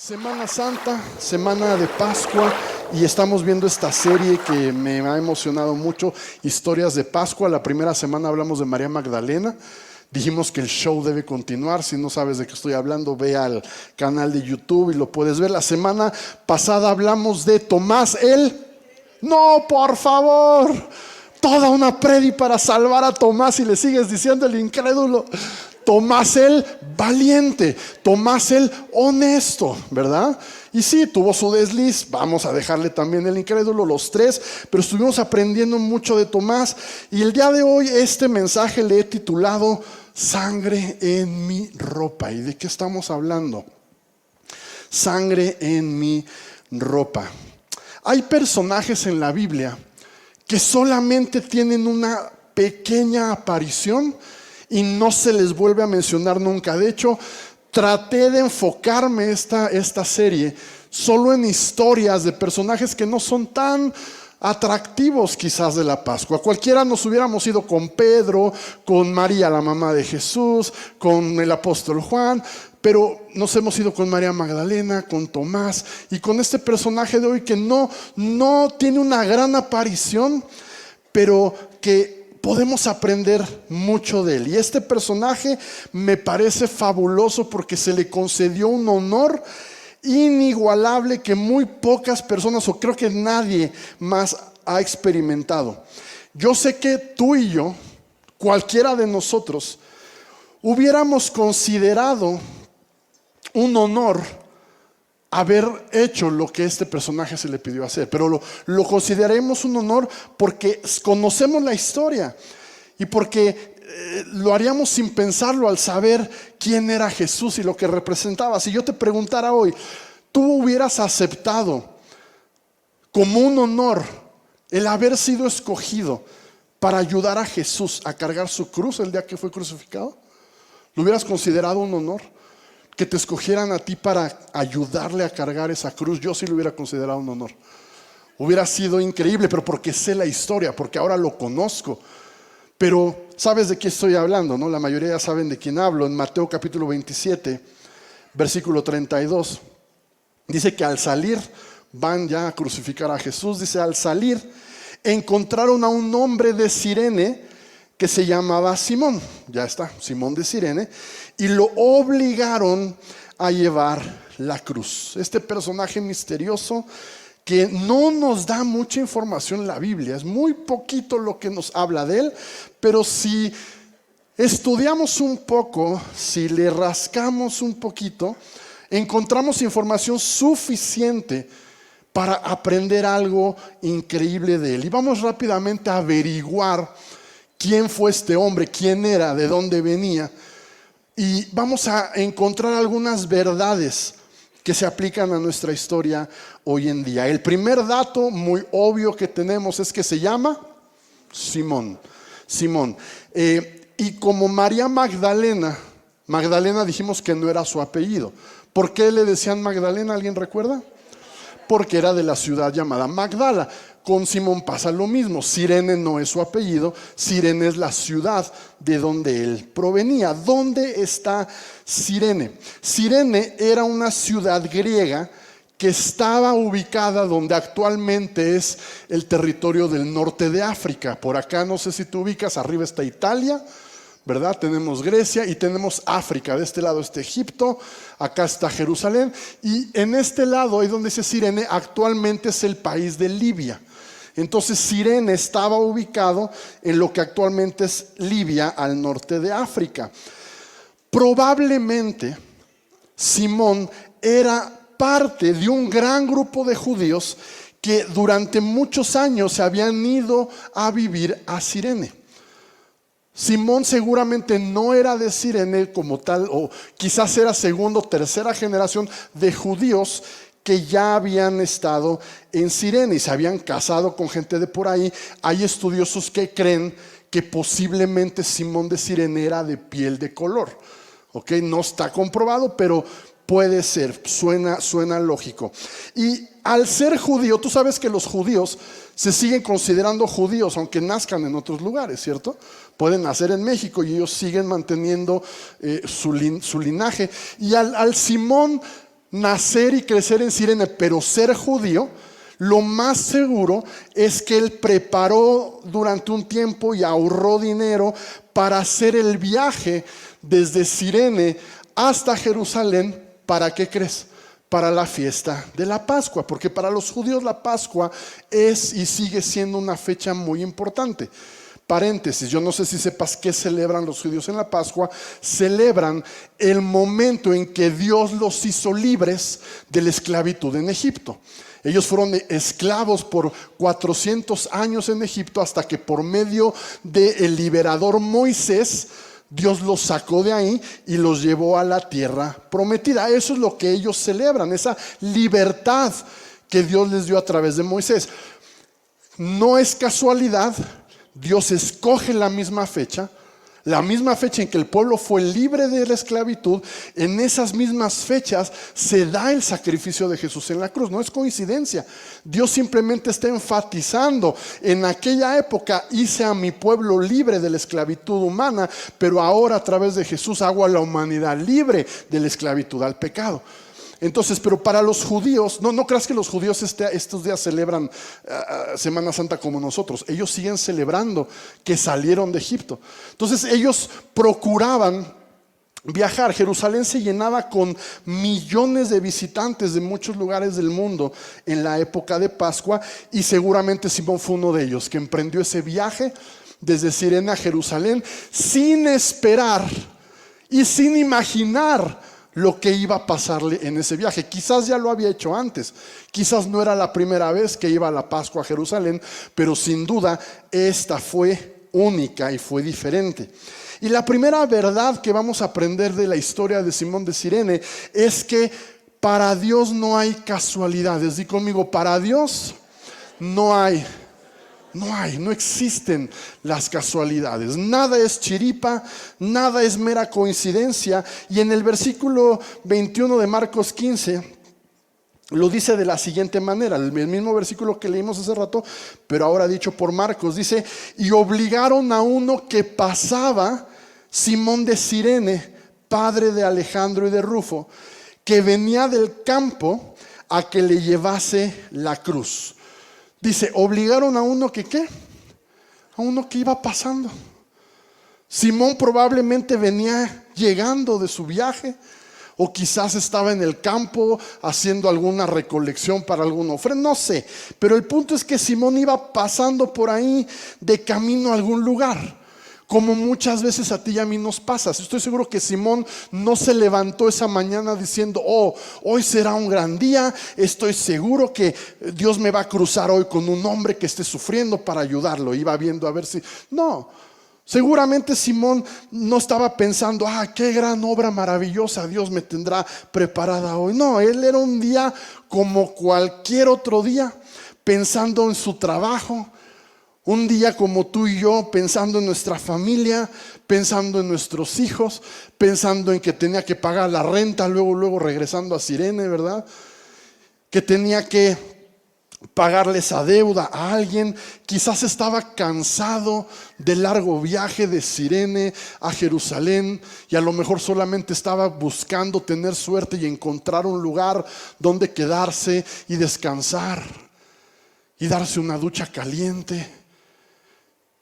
Semana Santa, semana de Pascua, y estamos viendo esta serie que me ha emocionado mucho, Historias de Pascua. La primera semana hablamos de María Magdalena. Dijimos que el show debe continuar. Si no sabes de qué estoy hablando, ve al canal de YouTube y lo puedes ver. La semana pasada hablamos de Tomás No, por favor, toda una predi para salvar a Tomás y le sigues diciendo el incrédulo. Tomás el valiente, Tomás el honesto, ¿verdad? Y sí, tuvo su desliz, vamos a dejarle también el incrédulo, los tres, pero estuvimos aprendiendo mucho de Tomás. Y el día de hoy este mensaje le he titulado Sangre en mi ropa. ¿Y de qué estamos hablando? Sangre en mi ropa. Hay personajes en la Biblia que solamente tienen una pequeña aparición y no se les vuelve a mencionar nunca. De hecho, traté de enfocarme esta serie solo en historias de personajes que no son tan atractivos quizás de la Pascua. Cualquiera nos hubiéramos ido con Pedro, con María, la mamá de Jesús, con el apóstol Juan, pero nos hemos ido con María Magdalena, con Tomás y con este personaje de hoy que no tiene una gran aparición, pero que podemos aprender mucho de él. Y este personaje me parece fabuloso porque se le concedió un honor inigualable que muy pocas personas, o creo que nadie más, ha experimentado. Yo sé que tú y yo, cualquiera de nosotros, hubiéramos considerado un honor haber hecho lo que este personaje se le pidió hacer, pero lo consideraremos un honor porque conocemos la historia y porque lo haríamos sin pensarlo al saber quién era Jesús y lo que representaba. Si yo te preguntara hoy, ¿tú hubieras aceptado como un honor el haber sido escogido para ayudar a Jesús a cargar su cruz el día que fue crucificado? ¿Lo hubieras considerado un honor? Que te escogieran a ti para ayudarle a cargar esa cruz. Yo sí lo hubiera considerado un honor. Hubiera sido increíble, pero porque sé la historia, porque ahora lo conozco. Pero sabes de qué estoy hablando, ¿no? La mayoría ya saben de quién hablo. En Mateo capítulo 27, versículo 32, dice que al salir, van ya a crucificar a Jesús. Dice, al salir, encontraron a un hombre de Cirene que se llamaba Simón. Ya está, Simón de Cirene. Y lo obligaron a llevar la cruz. Este personaje misterioso que no nos da mucha información en la Biblia. Es muy poquito lo que nos habla de él. Pero si estudiamos un poco, si le rascamos un poquito, encontramos información suficiente para aprender algo increíble de él. Y vamos rápidamente a averiguar quién fue este hombre, quién era, de dónde venía. Y vamos a encontrar algunas verdades que se aplican a nuestra historia hoy en día. El primer dato muy obvio que tenemos es que se llama Simón. Y como María Magdalena dijimos que no era su apellido. ¿Por qué le decían Magdalena? ¿Alguien recuerda? Porque era de la ciudad llamada Magdala. Con Simón pasa lo mismo. Cirene no es su apellido, Cirene es la ciudad de donde él provenía. ¿Dónde está Cirene? Cirene era una ciudad griega que estaba ubicada donde actualmente es el territorio del norte de África. Por acá, no sé si tú ubicas, arriba está Italia, ¿verdad? Tenemos Grecia y tenemos África. De este lado está Egipto, acá está Jerusalén. Y en este lado, ahí donde dice Cirene, actualmente es el país de Libia. Entonces Cirene estaba ubicado en lo que actualmente es Libia, al norte de África. Probablemente Simón era parte de un gran grupo de judíos que durante muchos años se habían ido a vivir a Cirene. Simón seguramente no era de Cirene como tal, o quizás era segunda o tercera generación de judíos que ya habían estado en Cirene y se habían casado con gente de por ahí. Hay estudiosos que creen que posiblemente Simón de Cirene era de piel de color. No está comprobado, pero puede ser, suena lógico. Y al ser judío, tú sabes que los judíos se siguen considerando judíos aunque nazcan en otros lugares, ¿cierto? Pueden nacer en México y ellos siguen manteniendo su linaje. Y al Simón nacer y crecer en Cirene, pero ser judío, lo más seguro es que él preparó durante un tiempo y ahorró dinero para hacer el viaje desde Cirene hasta Jerusalén. ¿Para qué crees? Para la fiesta de la Pascua, porque para los judíos la Pascua es y sigue siendo una fecha muy importante. Paréntesis, yo no sé si sepas qué celebran los judíos en la Pascua. Celebran el momento en que Dios los hizo libres de la esclavitud en Egipto. Ellos fueron esclavos por 400 años en Egipto, hasta que por medio del liberador Moisés, Dios los sacó de ahí y los llevó a la tierra prometida. Eso es lo que ellos celebran, esa libertad que Dios les dio a través de Moisés. No es casualidad, Dios escoge la misma fecha en que el pueblo fue libre de la esclavitud. En esas mismas fechas se da el sacrificio de Jesús en la cruz. No es coincidencia. Dios simplemente está enfatizando: en aquella época hice a mi pueblo libre de la esclavitud humana, pero ahora a través de Jesús hago a la humanidad libre de la esclavitud al pecado. Entonces, pero para los judíos, no creas que los judíos estos días celebran Semana Santa como nosotros. Ellos siguen celebrando que salieron de Egipto. Entonces ellos procuraban viajar. Jerusalén se llenaba con millones de visitantes de muchos lugares del mundo en la época de Pascua, y seguramente Simón fue uno de ellos que emprendió ese viaje desde Cirene a Jerusalén, sin esperar y sin imaginar lo que iba a pasarle en ese viaje. Quizás ya lo había hecho antes, quizás no era la primera vez que iba a la Pascua a Jerusalén, pero sin duda esta fue única y fue diferente. Y la primera verdad que vamos a aprender de la historia de Simón de Cirene es que para Dios no hay casualidades. Di conmigo: para Dios no existen las casualidades. Nada es chiripa, nada es mera coincidencia. Y en el versículo 21 de Marcos 15 lo dice de la siguiente manera, el mismo versículo que leímos hace rato, pero ahora dicho por Marcos. Dice: y obligaron a uno que pasaba, Simón de Cirene, padre de Alejandro y de Rufo, que venía del campo, a que le llevase la cruz. Dice, obligaron a uno que ¿qué? A uno que iba pasando. Simón probablemente venía llegando de su viaje, o quizás estaba en el campo haciendo alguna recolección para alguna ofrenda, no sé. Pero el punto es que Simón iba pasando por ahí de camino a algún lugar, como muchas veces a ti y a mí nos pasa. Estoy seguro que Simón no se levantó esa mañana diciendo: oh, hoy será un gran día, estoy seguro que Dios me va a cruzar hoy con un hombre que esté sufriendo para ayudarlo. Iba viendo a ver si... No, seguramente Simón no estaba pensando: qué gran obra maravillosa Dios me tendrá preparada hoy. No, él era un día como cualquier otro día, pensando en su trabajo. Un día como tú y yo, pensando en nuestra familia, pensando en nuestros hijos, pensando en que tenía que pagar la renta, luego regresando a Cirene, ¿verdad? Que tenía que pagarle esa deuda a alguien. Quizás estaba cansado del largo viaje de Cirene a Jerusalén, y a lo mejor solamente estaba buscando tener suerte y encontrar un lugar donde quedarse y descansar y darse una ducha caliente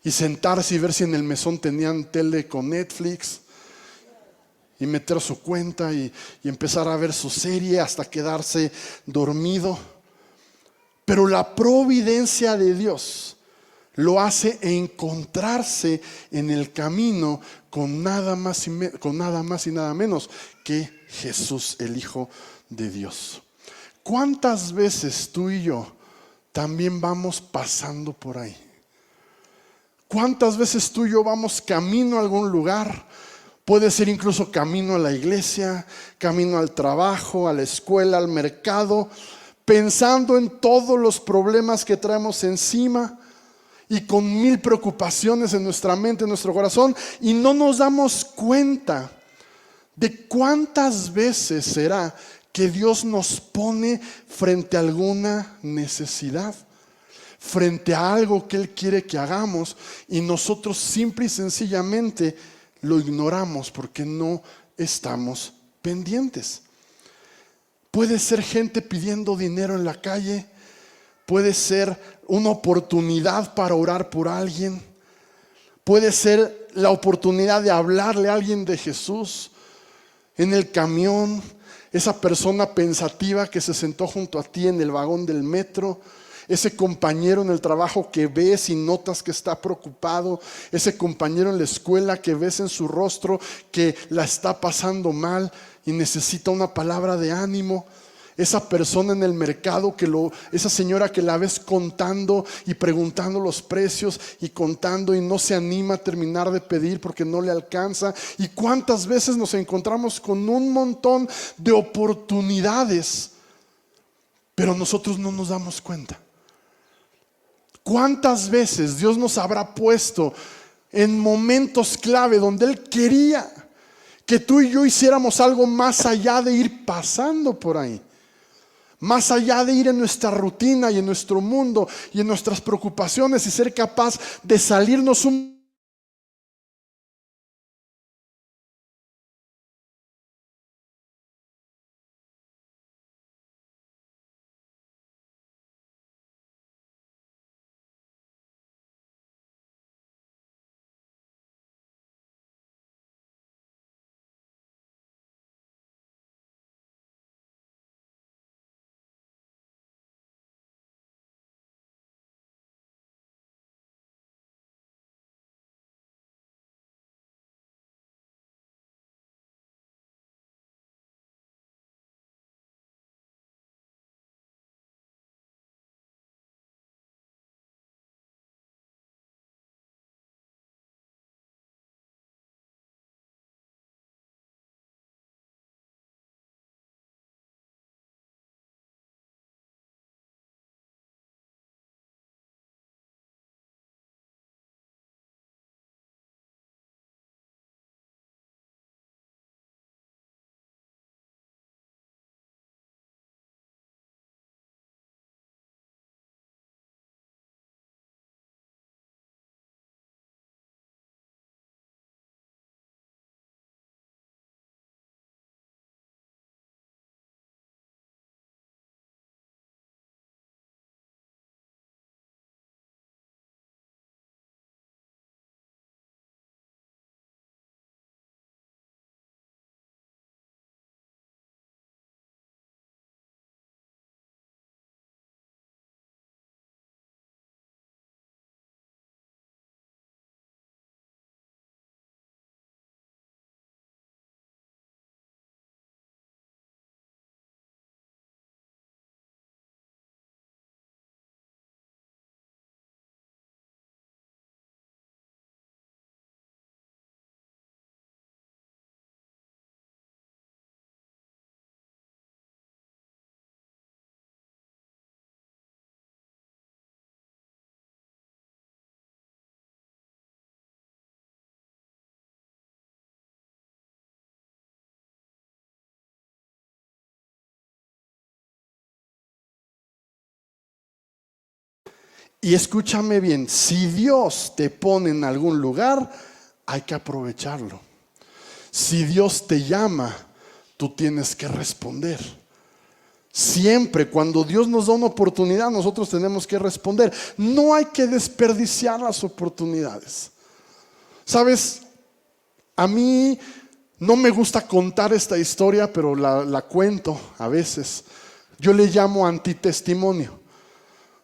y sentarse y ver si en el mesón tenían tele con Netflix, y meter su cuenta y empezar a ver su serie hasta quedarse dormido. Pero la providencia de Dios lo hace encontrarse en el camino con nada más y nada menos que Jesús, el Hijo de Dios. ¿Cuántas veces tú y yo también vamos pasando por ahí? ¿Cuántas veces tú y yo vamos camino a algún lugar? Puede ser incluso camino a la iglesia, camino al trabajo, a la escuela, al mercado, pensando en todos los problemas que traemos encima y con 1000 preocupaciones en nuestra mente, en nuestro corazón, y no nos damos cuenta de cuántas veces será que Dios nos pone frente a alguna necesidad, frente a algo que Él quiere que hagamos, y nosotros simple y sencillamente lo ignoramos porque no estamos pendientes. Puede ser gente pidiendo dinero en la calle. Puede ser una oportunidad para orar por alguien. Puede ser la oportunidad de hablarle a alguien de Jesús en el camión. Esa persona pensativa que se sentó junto a ti en el vagón del metro. Ese compañero en el trabajo que ves y notas que está preocupado. Ese compañero en la escuela que ves en su rostro que la está pasando mal y necesita una palabra de ánimo. Esa persona en el mercado, esa señora que la ves contando y preguntando los precios y contando y no se anima a terminar de pedir porque no le alcanza. Y cuántas veces nos encontramos con un montón de oportunidades, pero nosotros no nos damos cuenta. ¿Cuántas veces Dios nos habrá puesto en momentos clave donde Él quería que tú y yo hiciéramos algo más allá de ir pasando por ahí? Más allá de ir en nuestra rutina y en nuestro mundo y en nuestras preocupaciones y ser capaz de salirnos un... Y escúchame bien, si Dios te pone en algún lugar, hay que aprovecharlo. Si Dios te llama, tú tienes que responder. Siempre, cuando Dios nos da una oportunidad, nosotros tenemos que responder. No hay que desperdiciar las oportunidades. ¿Sabes? A mí no me gusta contar esta historia, pero la cuento a veces. Yo le llamo antitestimonio.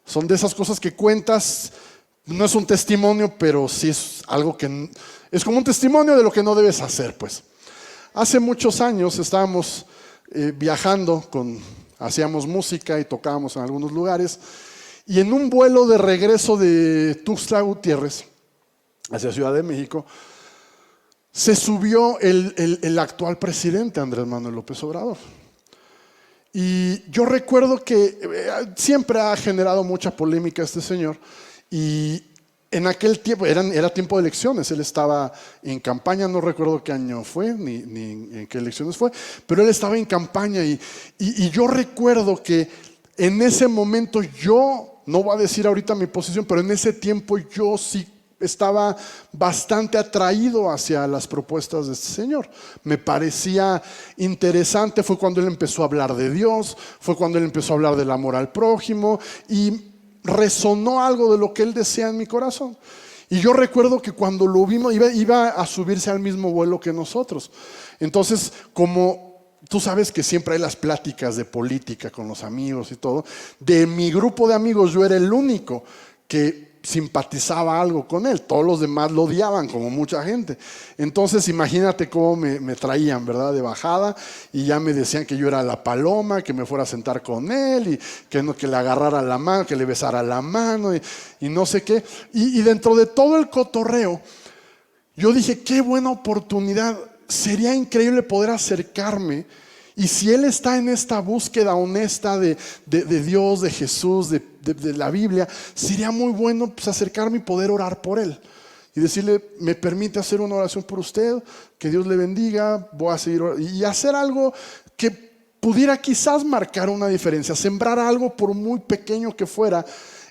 Son de esas cosas que cuentas, no es un testimonio, pero sí es algo que es como un testimonio de lo que no debes hacer, pues. Hace muchos años estábamos viajando, hacíamos música y tocábamos en algunos lugares, y en un vuelo de regreso de Tuxtla Gutiérrez hacia Ciudad de México, se subió el actual presidente Andrés Manuel López Obrador. Y yo recuerdo que siempre ha generado mucha polémica este señor, y en aquel tiempo, era tiempo de elecciones, él estaba en campaña, no recuerdo qué año fue, ni en qué elecciones fue, pero él estaba en campaña y yo recuerdo que en ese momento yo, no voy a decir ahorita mi posición, pero en ese tiempo yo sí estaba bastante atraído hacia las propuestas de este señor. Me parecía interesante. Fue cuando él empezó a hablar de Dios, fue cuando él empezó a hablar del amor al prójimo y resonó algo de lo que él decía en mi corazón. Y yo recuerdo que cuando lo vimos iba a subirse al mismo vuelo que nosotros. Entonces, como tú sabes que siempre hay las pláticas de política con los amigos y todo, de mi grupo de amigos yo era el único que simpatizaba algo con él. Todos los demás lo odiaban, como mucha gente. Entonces imagínate cómo me traían, ¿verdad? De bajada, y ya me decían que yo era la paloma, que me fuera a sentar con él y que le agarrara la mano, que le besara la mano y no sé qué. Y dentro de todo el cotorreo yo dije, qué buena oportunidad, sería increíble poder acercarme. Y si él está en esta búsqueda honesta de Dios, de Jesús, de la Biblia, sería muy bueno pues acercarme y poder orar por él. Y decirle, ¿me permite hacer una oración por usted? Que Dios le bendiga, voy a seguir orando. Y hacer algo que pudiera quizás marcar una diferencia. Sembrar algo, por muy pequeño que fuera,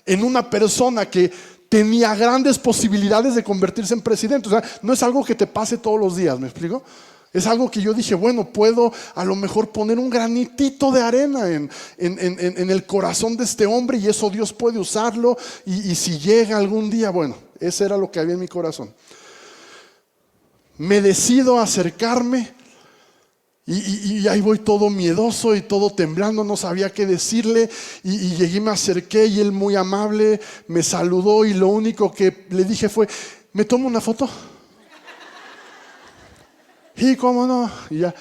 en una persona que tenía grandes posibilidades de convertirse en presidente. O sea, no es algo que te pase todos los días, ¿me explico? Es algo que yo dije, bueno, puedo a lo mejor poner un granitito de arena en el corazón de este hombre, y eso Dios puede usarlo, y si llega algún día, bueno, eso era lo que había en mi corazón. Me decido a acercarme y ahí voy todo miedoso y todo temblando, no sabía qué decirle, y llegué, me acerqué y él muy amable me saludó, y lo único que le dije fue, ¿me tomo una foto? Y cómo no, y ya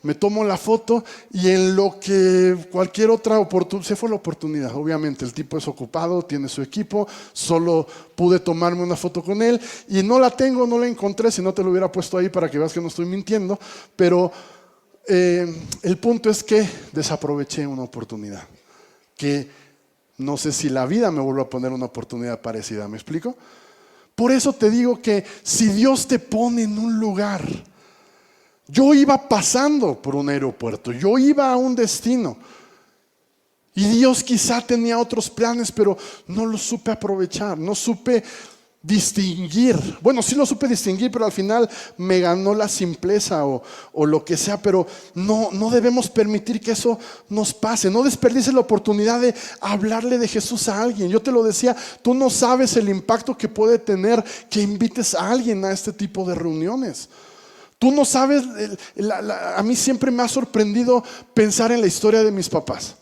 me tomo la foto, y en lo que cualquier otra oportunidad, se fue la oportunidad. Obviamente el tipo es ocupado, tiene su equipo, solo pude tomarme una foto con él, y no la tengo, no la encontré, si no te lo hubiera puesto ahí para que veas que no estoy mintiendo, pero el punto es que desaproveché una oportunidad, que no sé si la vida me vuelve a poner una oportunidad parecida, ¿me explico? Por eso te digo que si Dios te pone en un lugar. Yo iba pasando por un aeropuerto, yo iba a un destino, y Dios quizá tenía otros planes, pero no los supe aprovechar, no supe distinguir. Bueno, sí lo supe distinguir, pero al final me ganó la simpleza o lo que sea. Pero no debemos permitir que eso nos pase. No desperdicies la oportunidad de hablarle de Jesús a alguien. Yo te lo decía, tú no sabes el impacto que puede tener que invites a alguien a este tipo de reuniones. Tú no sabes, a mí siempre me ha sorprendido pensar en la historia de mis papás.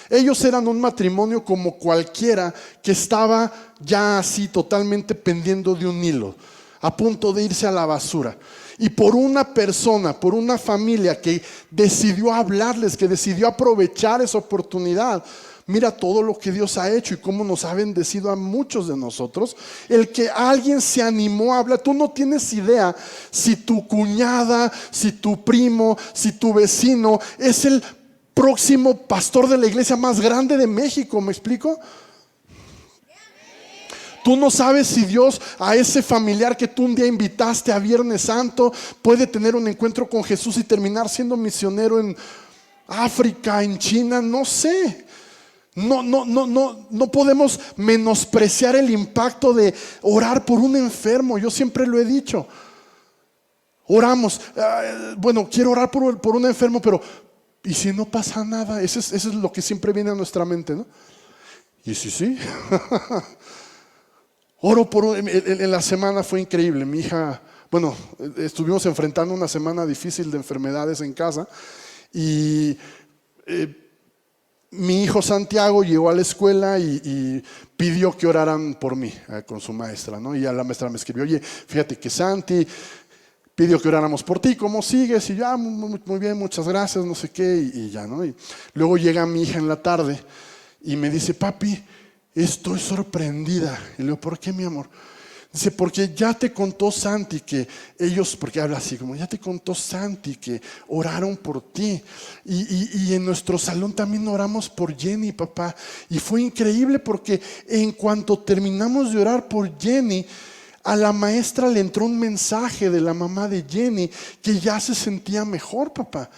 Ellos eran un matrimonio como cualquiera, que estaba ya así totalmente pendiendo de un hilo, a punto de irse a la basura. Y por una persona, por una familia que decidió hablarles, que decidió aprovechar esa oportunidad. Mira todo lo que Dios ha hecho y cómo nos ha bendecido a muchos de nosotros. El que alguien se animó a hablar. Tú no tienes idea si tu cuñada, si tu primo, si tu vecino es el próximo pastor de la iglesia más grande de México. ¿Me explico? Tú no sabes si Dios a ese familiar que tú un día invitaste a Viernes Santo puede tener un encuentro con Jesús y terminar siendo misionero en África, en China, no sé. No podemos menospreciar el impacto de orar por un enfermo. Yo siempre lo he dicho. Oramos, bueno, quiero orar por un enfermo, pero ¿y si no pasa nada? Eso es lo que siempre viene a nuestra mente, ¿no? Y sí. Oro en la semana fue increíble. Mi hija, bueno, estuvimos enfrentando una semana difícil de enfermedades en casa, y mi hijo Santiago llegó a la escuela y pidió que oraran por mí con su maestra, ¿no? Y ya la maestra me escribió, oye, fíjate que Santi pidió que oráramos por ti, ¿cómo sigues? Y ya, muy bien, muchas gracias, no sé qué, y ya, ¿no? Y luego llega mi hija en la tarde y me dice, papi, estoy sorprendida. Y le digo, ¿por qué, mi amor? Dice, porque ya te contó Santi que ellos, porque habla así como, ya te contó Santi que oraron por ti, y en nuestro salón también oramos por Jenny, papá, y fue increíble porque en cuanto terminamos de orar por Jenny, a la maestra le entró un mensaje de la mamá de Jenny que ya se sentía mejor, papá.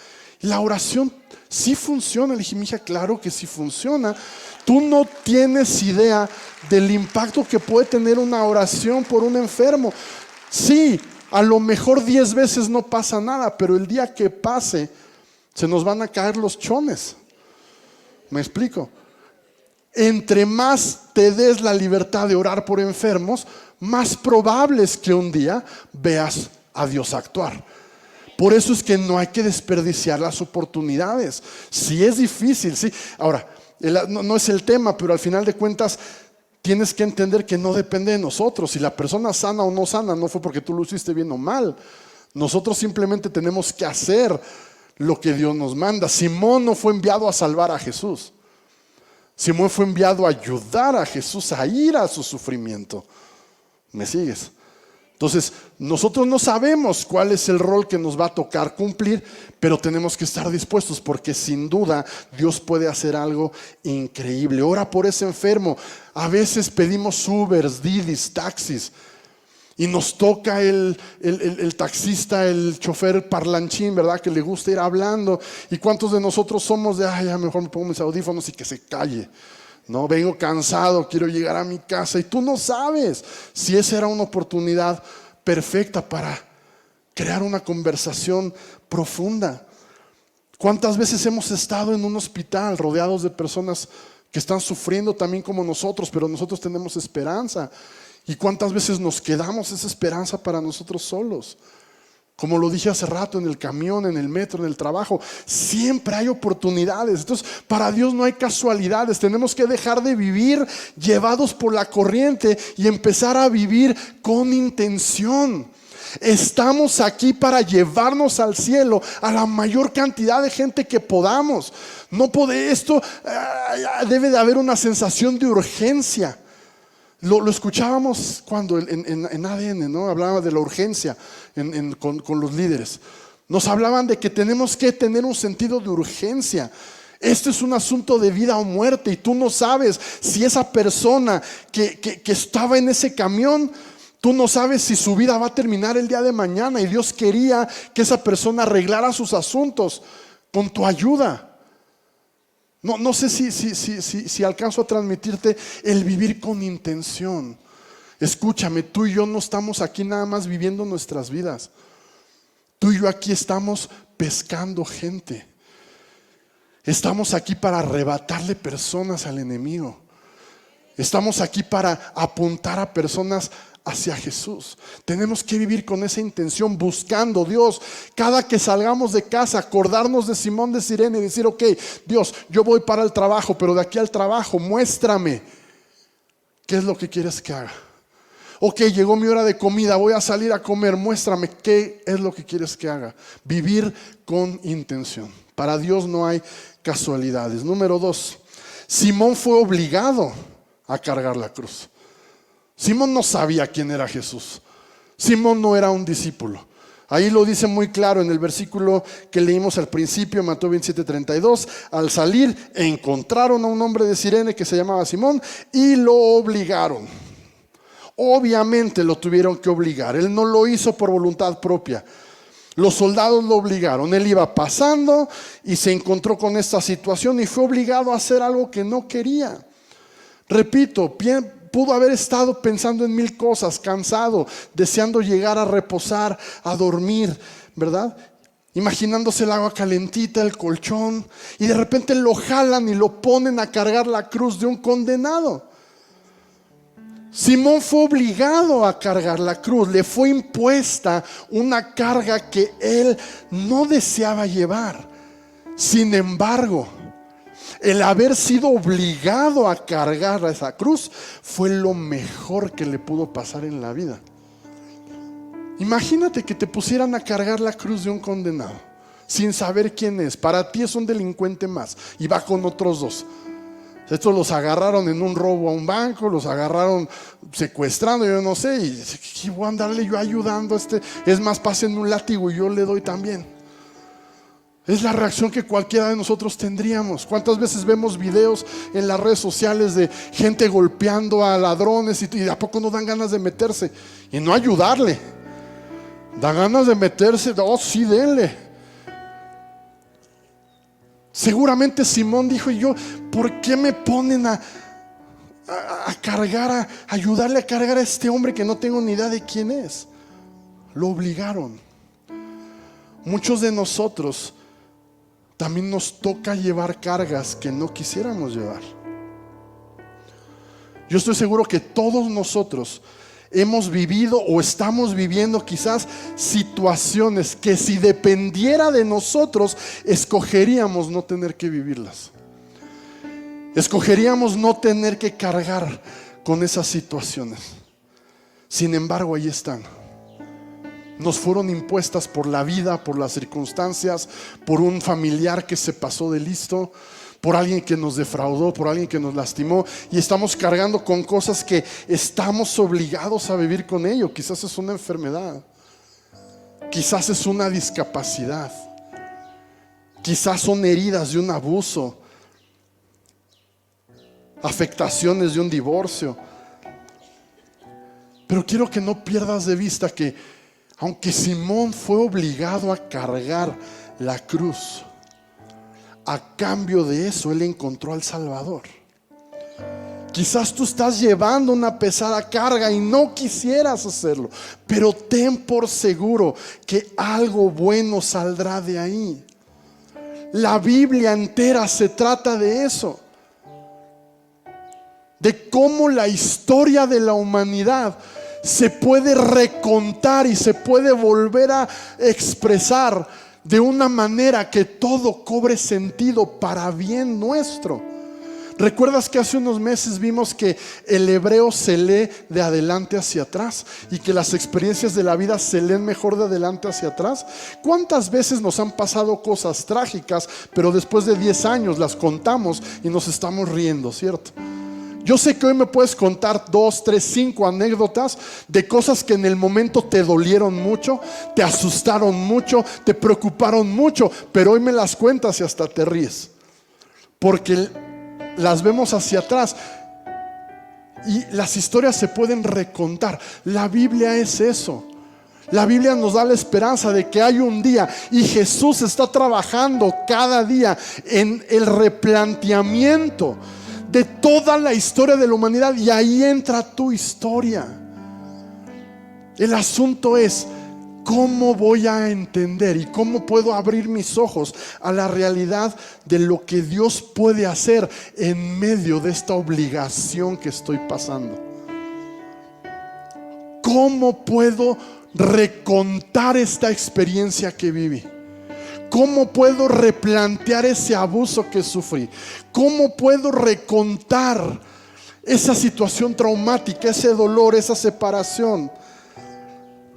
La oración sí funciona. Le dije, mija, claro que sí funciona. Tú no tienes idea del impacto que puede tener una oración por un enfermo. Sí, a lo mejor 10 veces no pasa nada, pero el día que pase, se nos van a caer los chones. ¿Me explico? Entre más te des la libertad de orar por enfermos, más probable es que un día veas a Dios actuar. Por eso es que no hay que desperdiciar las oportunidades. Si es difícil, sí. Ahora, no es el tema, pero al final de cuentas tienes que entender que no depende de nosotros. Si la persona sana o no sana, no fue porque tú lo hiciste bien o mal. Nosotros simplemente tenemos que hacer lo que Dios nos manda. Simón no fue enviado a salvar a Jesús. Simón fue enviado a ayudar a Jesús a ir a su sufrimiento. ¿Me sigues? Entonces, nosotros no sabemos cuál es el rol que nos va a tocar cumplir, pero tenemos que estar dispuestos porque sin duda Dios puede hacer algo increíble. Ora por ese enfermo. A veces pedimos Ubers, Didis, taxis y nos toca el taxista, el chofer parlanchín, ¿verdad? Que le gusta ir hablando. ¿Y cuántos de nosotros somos de, ay, ya mejor me pongo mis audífonos y que se calle? No, vengo cansado, quiero llegar a mi casa. Y tú no sabes si esa era una oportunidad perfecta para crear una conversación profunda. ¿Cuántas veces hemos estado en un hospital rodeados de personas que están sufriendo también como nosotros, pero nosotros tenemos esperanza? ¿Y cuántas veces nos quedamos esa esperanza para nosotros solos? Como lo dije hace rato, en el camión, en el metro, en el trabajo, siempre hay oportunidades. Entonces, para Dios no hay casualidades. Tenemos que dejar de vivir llevados por la corriente y empezar a vivir con intención. Estamos aquí para llevarnos al cielo a la mayor cantidad de gente que podamos. Debe de haber una sensación de urgencia. Lo escuchábamos cuando en ADN, ¿no? Hablaba de la urgencia con los líderes. Nos hablaban de que tenemos que tener un sentido de urgencia. Esto es un asunto de vida o muerte y tú no sabes si esa persona que estaba en ese camión, tú no sabes si su vida va a terminar el día de mañana, y Dios quería que esa persona arreglara sus asuntos con tu ayuda. No sé si alcanzo a transmitirte el vivir con intención. Escúchame, tú y yo no estamos aquí nada más viviendo nuestras vidas. Tú y yo aquí estamos pescando gente. Estamos aquí para arrebatarle personas al enemigo. Estamos aquí para apuntar a personas hacia Jesús. Tenemos que vivir con esa intención, buscando Dios. Cada que salgamos de casa, acordarnos de Simón de Cirene y decir, ok, Dios, yo voy para el trabajo, pero de aquí al trabajo, muéstrame qué es lo que quieres que haga. Ok, llegó mi hora de comida, voy a salir a comer, muéstrame qué es lo que quieres que haga. Vivir con intención. Para Dios no hay casualidades. Número 2, Simón fue obligado a cargar la cruz. Simón no sabía quién era Jesús. Simón no era un discípulo. Ahí lo dice muy claro en el versículo que leímos al principio, Mateo 27:32. Al salir encontraron a un hombre de Cirene que se llamaba Simón y lo obligaron. Obviamente lo tuvieron que obligar. Él no lo hizo por voluntad propia. Los soldados lo obligaron. Él iba pasando y se encontró con esta situación y fue obligado a hacer algo que no quería. Repito, pudo haber estado pensando en mil cosas, cansado, deseando llegar a reposar, a dormir, ¿verdad? Imaginándose el agua calentita, el colchón, y de repente lo jalan y lo ponen a cargar la cruz de un condenado. Simón fue obligado a cargar la cruz, le fue impuesta una carga que él no deseaba llevar. Sin embargo, el haber sido obligado a cargar esa cruz fue lo mejor que le pudo pasar en la vida. Imagínate que te pusieran a cargar la cruz de un condenado sin saber quién es. Para ti es un delincuente más y va con otros 2. Estos los agarraron en un robo a un banco, los agarraron secuestrando, yo no sé, y voy a andarle yo ayudando a este. Es más, pasen un látigo y yo le doy también. Es la reacción que cualquiera de nosotros tendríamos. ¿Cuántas veces vemos videos en las redes sociales de gente golpeando a ladrones y de a poco no dan ganas de meterse y no ayudarle? Dan ganas de meterse, oh sí, denle. Seguramente Simón dijo: ¿por qué me ponen a cargar, a ayudarle a cargar a este hombre que no tengo ni idea de quién es? Lo obligaron. Muchos de nosotros también nos toca llevar cargas que no quisiéramos llevar. Yo estoy seguro que todos nosotros hemos vivido o estamos viviendo quizás situaciones que, si dependiera de nosotros, escogeríamos no tener que vivirlas. Escogeríamos no tener que cargar con esas situaciones. Sin embargo, ahí están. Nos fueron impuestas por la vida, por las circunstancias, por un familiar que se pasó de listo, por alguien que nos defraudó, por alguien que nos lastimó, y estamos cargando con cosas que estamos obligados a vivir con ello. Quizás es una enfermedad, quizás es una discapacidad, quizás son heridas de un abuso, afectaciones de un divorcio. Pero quiero que no pierdas de vista que aunque Simón fue obligado a cargar la cruz, a cambio de eso él encontró al Salvador. Quizás tú estás llevando una pesada carga y no quisieras hacerlo, pero ten por seguro que algo bueno saldrá de ahí. La Biblia entera se trata de eso, de cómo la historia de la humanidad se puede recontar y se puede volver a expresar de una manera que todo cobre sentido para bien nuestro. ¿Recuerdas que hace unos meses vimos que el hebreo se lee de adelante hacia atrás y que las experiencias de la vida se leen mejor de adelante hacia atrás? ¿Cuántas veces nos han pasado cosas trágicas, pero después de 10 años las contamos y nos estamos riendo, ¿cierto? Yo sé que hoy me puedes contar 2, 3, 5 anécdotas de cosas que en el momento te dolieron mucho, te asustaron mucho, te preocuparon mucho, pero hoy me las cuentas y hasta te ríes, porque las vemos hacia atrás y las historias se pueden recontar. La Biblia es eso. La Biblia nos da la esperanza de que hay un día, y Jesús está trabajando cada día en el replanteamiento de toda la historia de la humanidad, y ahí entra tu historia. El asunto es: ¿cómo voy a entender y cómo puedo abrir mis ojos a la realidad de lo que Dios puede hacer en medio de esta obligación que estoy pasando? ¿Cómo puedo recontar esta experiencia que viví? ¿Cómo puedo replantear ese abuso que sufrí? ¿Cómo puedo recontar esa situación traumática, ese dolor, esa separación?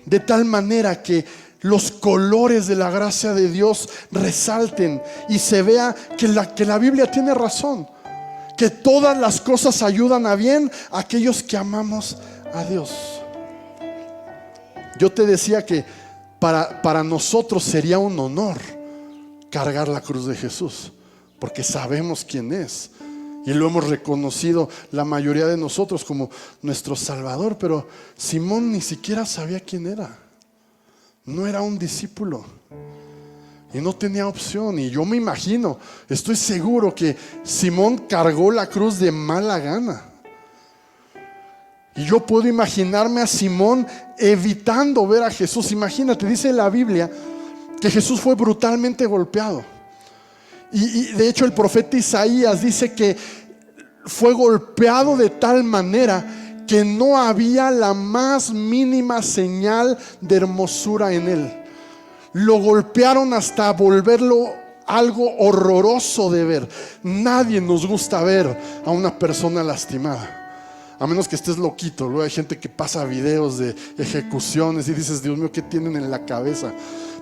De tal manera que los colores de la gracia de Dios resalten y se vea que la Biblia tiene razón, que todas las cosas ayudan a bien a aquellos que amamos a Dios. Yo te decía que para nosotros sería un honor cargar la cruz de Jesús, porque sabemos quién es y lo hemos reconocido la mayoría de nosotros como nuestro Salvador. Pero Simón ni siquiera sabía quién era. No era un discípulo y no tenía opción. Y yo me imagino, estoy seguro que Simón cargó la cruz de mala gana. Y yo puedo imaginarme a Simón evitando ver a Jesús. Imagínate, dice la Biblia que Jesús fue brutalmente golpeado. Y de hecho el profeta Isaías dice que fue golpeado de tal manera que no había la más mínima señal de hermosura en él. Lo golpearon hasta volverlo algo horroroso de ver. Nadie nos gusta ver a una persona lastimada, a menos que estés loquito. Luego hay gente que pasa videos de ejecuciones y dices: Dios mío, ¿qué tienen en la cabeza?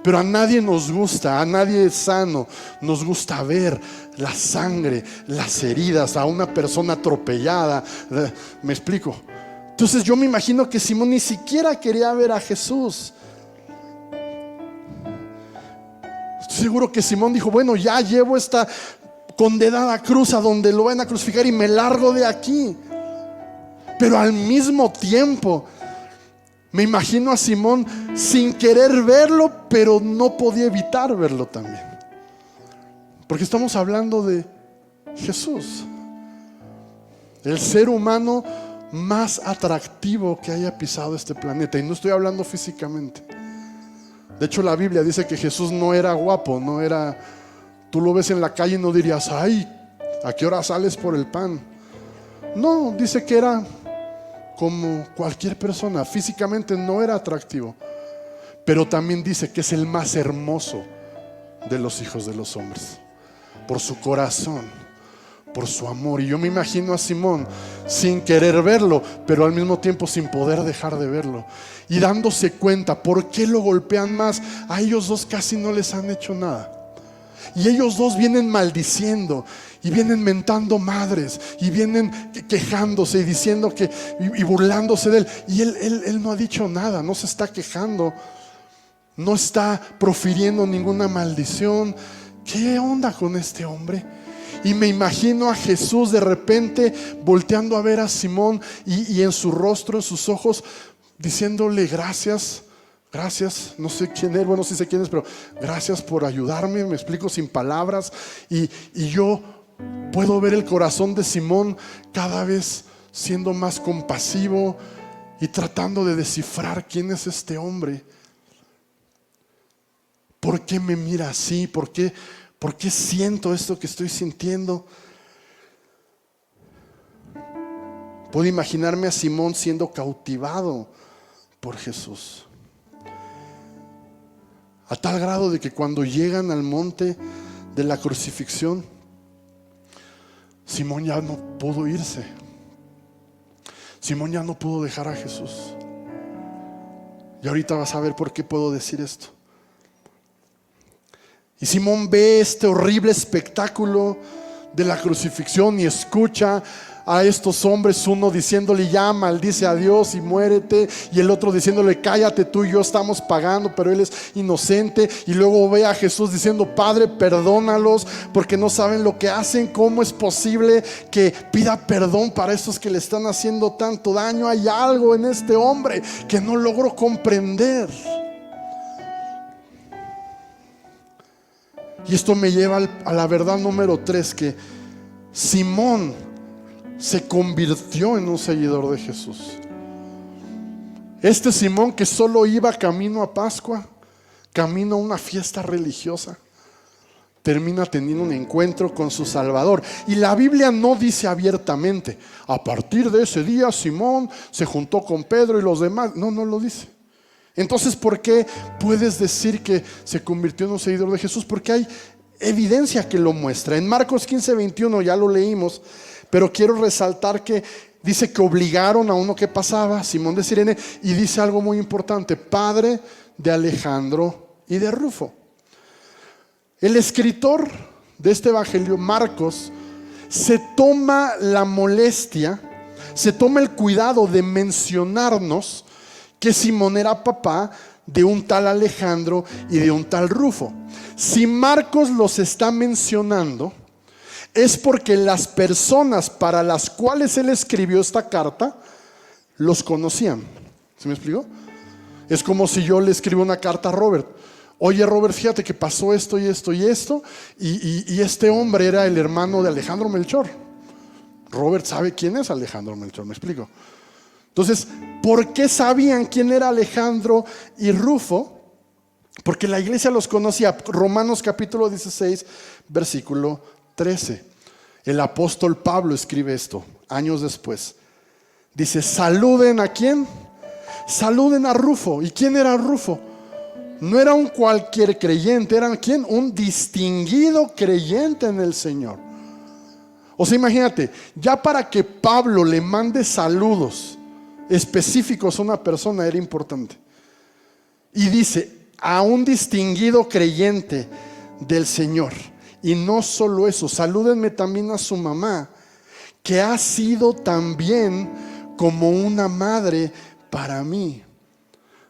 Pero a nadie nos gusta, a nadie sano nos gusta ver la sangre, las heridas, a una persona atropellada. ¿Me explico? Entonces yo me imagino que Simón ni siquiera quería ver a Jesús. Estoy seguro que Simón dijo: bueno, ya llevo esta condenada cruz a donde lo van a crucificar y me largo de aquí. Pero al mismo tiempo me imagino a Simón sin querer verlo, pero no podía evitar verlo también. Porque estamos hablando de Jesús, el ser humano más atractivo que haya pisado este planeta. Y no estoy hablando físicamente. De hecho, la Biblia dice que Jesús no era guapo, no era... Tú lo ves en la calle y no dirías, ay, ¿a qué hora sales por el pan? No, dice que era como cualquier persona. Físicamente no era atractivo, pero también dice que es el más hermoso de los hijos de los hombres, por su corazón, por su amor. Y yo me imagino a Simón sin querer verlo, pero al mismo tiempo sin poder dejar de verlo, y dándose cuenta por qué lo golpean más. A ellos dos casi no les han hecho nada, y ellos dos vienen maldiciendo y vienen mentando madres y vienen quejándose y diciendo que y burlándose de él. Y él no ha dicho nada, no se está quejando, no está profiriendo ninguna maldición. ¿Qué onda con este hombre? Y me imagino a Jesús de repente volteando a ver a Simón y en su rostro, en sus ojos, diciéndole gracias. Gracias, no sé quién es, bueno, sí sé quién es, pero gracias por ayudarme. Me explico sin palabras. Y yo puedo ver el corazón de Simón cada vez siendo más compasivo y tratando de descifrar quién es este hombre. ¿Por qué me mira así? ¿Por qué siento esto que estoy sintiendo? Puedo imaginarme a Simón siendo cautivado por Jesús, a tal grado de que cuando llegan al monte de la crucifixión, Simón ya no pudo irse. Simón ya no pudo dejar a Jesús. Y ahorita vas a ver por qué puedo decir esto. Y Simón ve este horrible espectáculo de la crucifixión y escucha a estos hombres, uno diciéndole ya maldice a Dios y muérete, y el otro diciéndole cállate, tú y yo estamos pagando, pero él es inocente. Y luego ve a Jesús diciendo Padre, perdónalos porque no saben lo que hacen. ¿Cómo es posible que pida perdón para estos que le están haciendo tanto daño? Hay algo en este hombre que no logro comprender. Y esto me lleva a la verdad número 3, que Simón se convirtió en un seguidor de Jesús. Este Simón que solo iba camino a Pascua, camino a una fiesta religiosa, termina teniendo un encuentro con su Salvador. Y la Biblia no dice abiertamente, a partir de ese día Simón se juntó con Pedro y los demás. No lo dice. Entonces, ¿por qué puedes decir que se convirtió en un seguidor de Jesús? Porque hay evidencia que lo muestra. En Marcos 15:21 ya lo leímos, pero quiero resaltar que dice que obligaron a uno que pasaba, Simón de Cirene, y dice algo muy importante: padre de Alejandro y de Rufo. El escritor de este evangelio, Marcos, se toma la molestia, se toma el cuidado de mencionarnos que Simón era papá de un tal Alejandro y de un tal Rufo. Si Marcos los está mencionando, es porque las personas para las cuales él escribió esta carta los conocían. ¿Se me explicó? Es como si yo le escribo una carta a Robert. Oye Robert, fíjate que pasó esto y esto y esto, y este hombre era el hermano de Alejandro Melchor. Robert sabe quién es Alejandro Melchor, ¿me explico? Entonces, ¿por qué sabían quién era Alejandro y Rufo? Porque la iglesia los conocía. Romanos capítulo 16, versículo 13. El apóstol Pablo escribe esto años después. Dice, saluden ¿a quién? Saluden a Rufo. ¿Y quién era Rufo? No era un cualquier creyente, era ¿quién? Un distinguido creyente en el Señor. O sea, imagínate, ya para que Pablo le mande saludos específicos a una persona era importante. Y dice, a un distinguido creyente del Señor. Y no solo eso, salúdenme también a su mamá, que ha sido también como una madre para mí.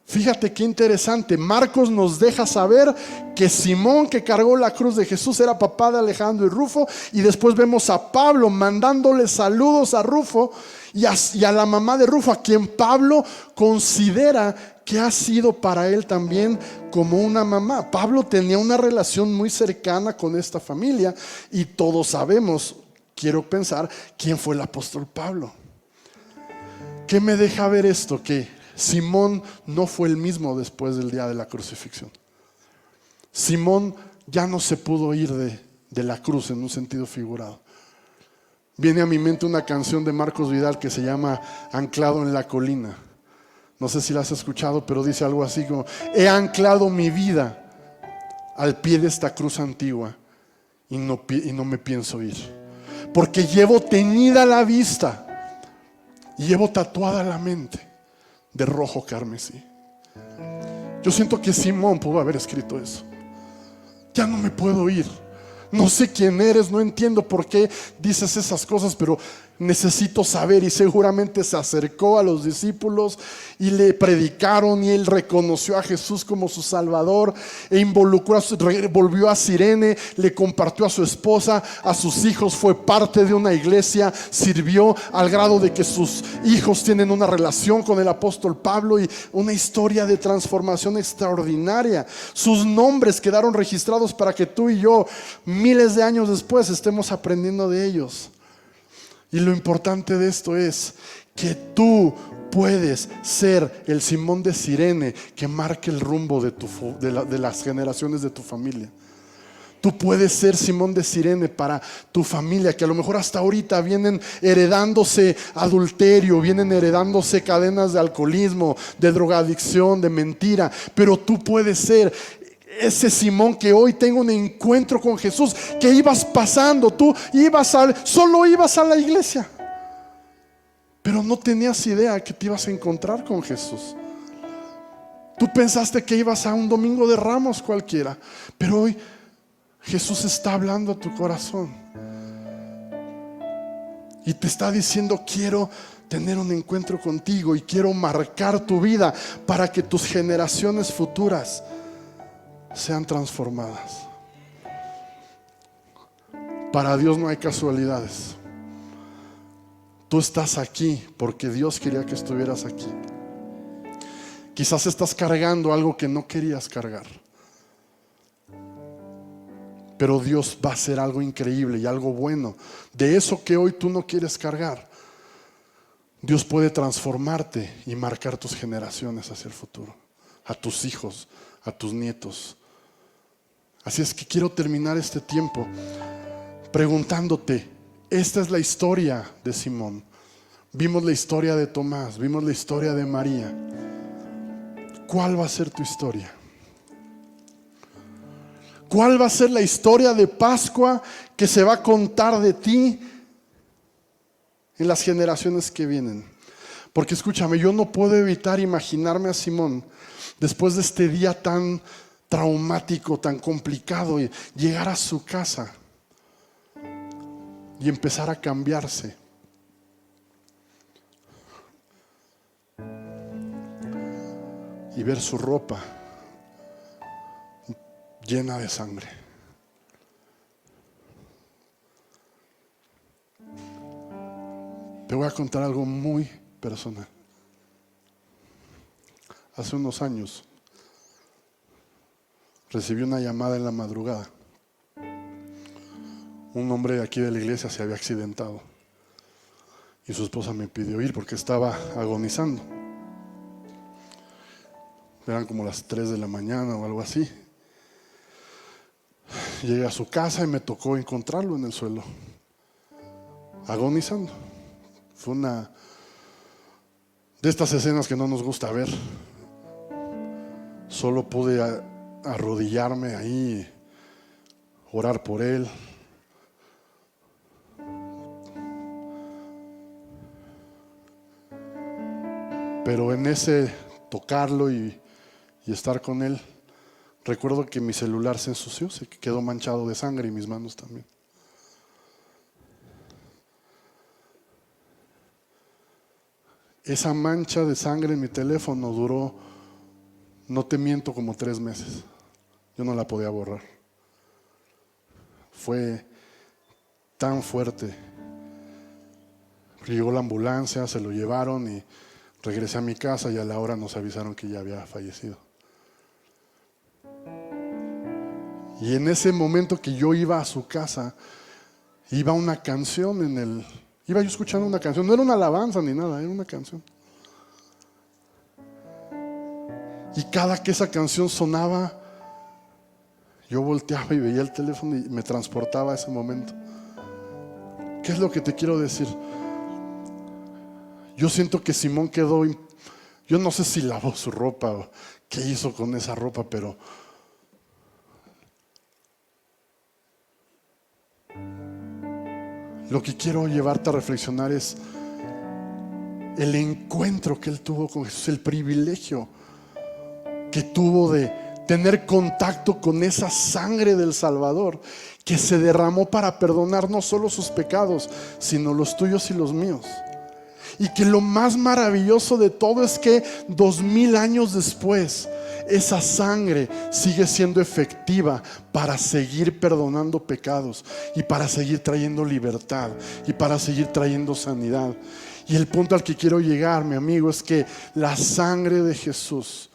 Fíjate qué interesante. Marcos nos deja saber que Simón, que cargó la cruz de Jesús, era papá de Alejandro y Rufo. Y después vemos a Pablo mandándole saludos a Rufo y a la mamá de Rufo, a quien Pablo considera que ha sido para él también como una mamá. Pablo tenía una relación muy cercana con esta familia y todos sabemos, quiero pensar, quién fue el apóstol Pablo. ¿Qué me deja ver esto? Que Simón no fue el mismo después del día de la crucifixión. Simón ya no se pudo ir de la cruz en un sentido figurado. Viene a mi mente una canción de Marcos Vidal que se llama Anclado en la colina. No sé si la has escuchado, pero dice algo así como: he anclado mi vida al pie de esta cruz antigua y no me pienso ir, porque llevo teñida la vista y llevo tatuada la mente de rojo carmesí. Yo siento que Simón pudo haber escrito eso. Ya no me puedo ir. No sé quién eres, no entiendo por qué dices esas cosas, pero necesito saber. Y seguramente se acercó a los discípulos y le predicaron, y él reconoció a Jesús como su Salvador e involucró volvió a Cirene, le compartió a su esposa, a sus hijos, fue parte de una iglesia, sirvió al grado de que sus hijos tienen una relación con el apóstol Pablo y una historia de transformación extraordinaria. Sus nombres quedaron registrados para que tú y yo, miles de años después, estemos aprendiendo de ellos. Y lo importante de esto es que tú puedes ser el Simón de Cirene que marque el rumbo de las generaciones de tu familia. Tú puedes ser Simón de Cirene para tu familia, que a lo mejor hasta ahorita vienen heredándose adulterio, vienen heredándose cadenas de alcoholismo, de drogadicción, de mentira. Pero tú puedes ser ese Simón que hoy tengo un encuentro con Jesús, que ibas pasando, tú solo ibas a la iglesia, pero no tenías idea que te ibas a encontrar con Jesús. Tú pensaste que ibas a un domingo de Ramos cualquiera, pero hoy Jesús está hablando a tu corazón y te está diciendo: quiero tener un encuentro contigo y quiero marcar tu vida para que tus generaciones futuras sean transformadas. Para Dios no hay casualidades. Tú estás aquí porque Dios quería que estuvieras aquí. Quizás estás cargando algo que no querías cargar, pero Dios va a hacer algo increíble y algo bueno de eso que hoy tú no quieres cargar. Dios puede transformarte y marcar tus generaciones hacia el futuro, a tus hijos, a tus nietos. Así es que quiero terminar este tiempo preguntándote: esta es la historia de Simón. Vimos la historia de Tomás, vimos la historia de María. ¿Cuál va a ser tu historia? ¿Cuál va a ser la historia de Pascua que se va a contar de ti en las generaciones que vienen? Porque escúchame, yo no puedo evitar imaginarme a Simón después de este día tan traumático, tan complicado, y llegar a su casa y empezar a cambiarse. Y ver su ropa llena de sangre. Te voy a contar algo muy personal. Hace unos años recibí una llamada en la madrugada. Un hombre de aquí de la iglesia se había accidentado y su esposa me pidió ir porque estaba agonizando. Eran como las 3 de la mañana o algo así. Llegué a su casa y me tocó encontrarlo en el suelo, agonizando. Fue una de estas escenas que no nos gusta ver. Solo pude arrodillarme ahí, orar por él. Pero en ese tocarlo y estar con él, recuerdo que mi celular se ensució, se quedó manchado de sangre y mis manos también. Esa mancha de sangre en mi teléfono duró No te miento, como 3 meses. Yo no la podía borrar. Fue tan fuerte. Llegó la ambulancia, se lo llevaron y regresé a mi casa y a la hora nos avisaron que ya había fallecido. Y en ese momento que yo iba a su casa, iba una canción iba yo escuchando una canción, no era una alabanza ni nada, era una canción. Y cada que esa canción sonaba, yo volteaba y veía el teléfono y me transportaba a ese momento. ¿Qué es lo que te quiero decir? Yo siento que Simón quedó, yo no sé si lavó su ropa o qué hizo con esa ropa, pero lo que quiero llevarte a reflexionar es el encuentro que él tuvo con Jesús, el privilegio que tuvo de tener contacto con esa sangre del Salvador que se derramó para perdonar no solo sus pecados, sino los tuyos y los míos. Y que lo más maravilloso de todo es que 2000 años después, esa sangre sigue siendo efectiva para seguir perdonando pecados y para seguir trayendo libertad y para seguir trayendo sanidad. Y el punto al que quiero llegar, mi amigo, es que la sangre de Jesús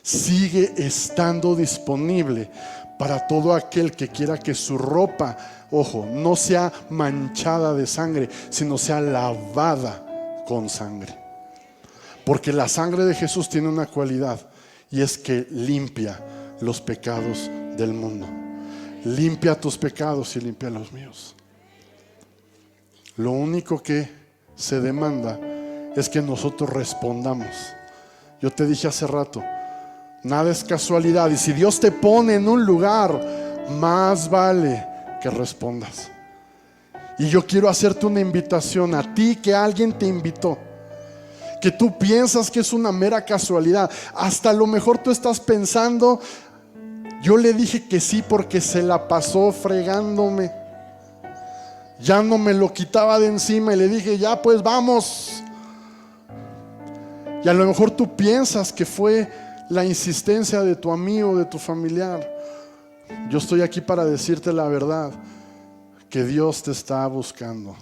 sigue estando disponible para todo aquel que quiera que su ropa, ojo, no sea manchada de sangre, sino sea lavada con sangre. Porque la sangre de Jesús tiene una cualidad, y es que limpia los pecados del mundo. Limpia tus pecados y limpia los míos. Lo único que se demanda es que nosotros respondamos. Yo te dije hace rato, nada es casualidad, y si Dios te pone en un lugar, más vale que respondas. Y yo quiero hacerte una invitación a ti, que alguien te invitó, que tú piensas que es una mera casualidad. Hasta a lo mejor tú estás pensando, yo le dije que sí porque se la pasó fregándome, ya no me lo quitaba de encima, y le dije, ya pues vamos. Y a lo mejor tú piensas que fue la insistencia de tu amigo, de tu familiar. Yo estoy aquí para decirte la verdad, que Dios te está buscando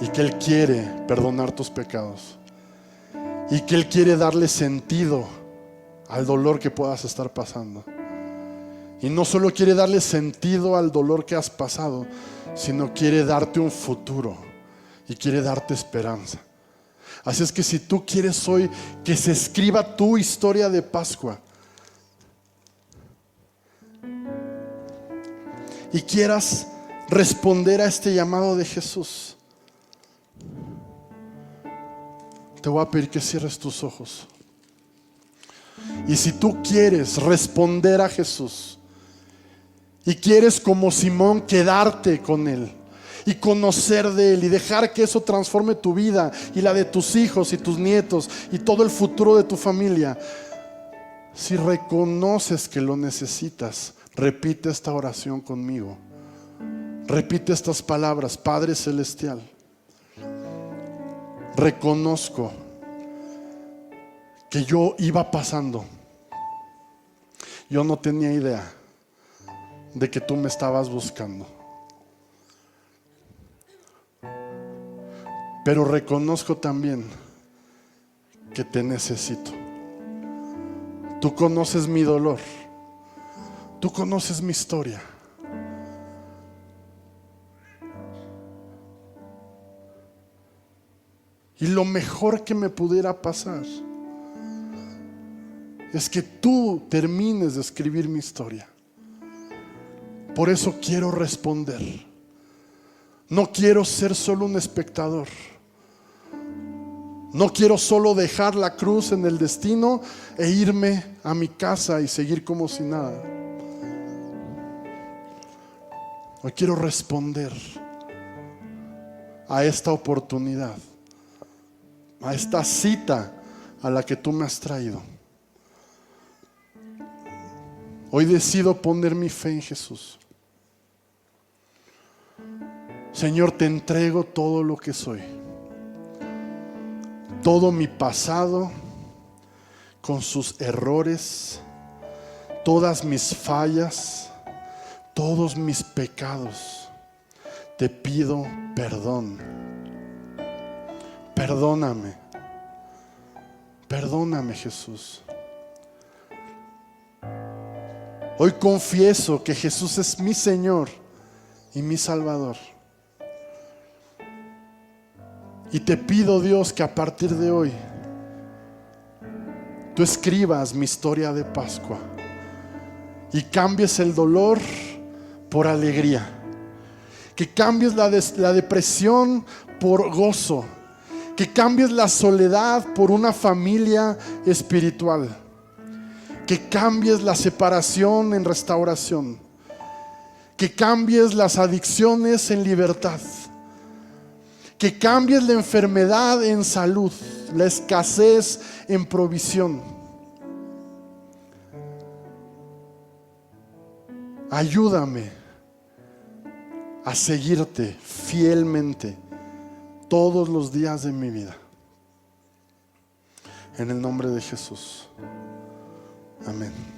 y que Él quiere perdonar tus pecados y que Él quiere darle sentido al dolor que puedas estar pasando. Y no solo quiere darle sentido al dolor que has pasado, sino quiere darte un futuro y quiere darte esperanza. Así es que si tú quieres hoy que se escriba tu historia de Pascua y quieras responder a este llamado de Jesús, te voy a pedir que cierres tus ojos. Y si tú quieres responder a Jesús y quieres, como Simón, quedarte con Él y conocer de Él y dejar que eso transforme tu vida y la de tus hijos y tus nietos y todo el futuro de tu familia, si reconoces que lo necesitas, repite esta oración conmigo. Repite estas palabras: Padre Celestial, reconozco que yo iba pasando. Yo no tenía idea de que tú me estabas buscando. Pero reconozco también que te necesito. Tú conoces mi dolor. Tú conoces mi historia. Y lo mejor que me pudiera pasar es que tú termines de escribir mi historia. Por eso quiero responder. No quiero ser solo un espectador. No quiero solo dejar la cruz en el destino e irme a mi casa y seguir como si nada. Hoy quiero responder a esta oportunidad, a esta cita a la que tú me has traído. Hoy decido poner mi fe en Jesús. Señor, te entrego todo lo que soy, todo mi pasado, con sus errores, todas mis fallas, todos mis pecados. Te pido perdón. Perdóname. Perdóname, Jesús. Hoy confieso que Jesús es mi Señor y mi Salvador. Y te pido, Dios, que a partir de hoy tú escribas mi historia de Pascua y cambies el dolor por alegría, que cambies la depresión por gozo, que cambies la soledad por una familia espiritual, que cambies la separación en restauración, que cambies las adicciones en libertad, que cambies la enfermedad en salud, la escasez en provisión. Ayúdame a seguirte fielmente todos los días de mi vida. En el nombre de Jesús. Amén.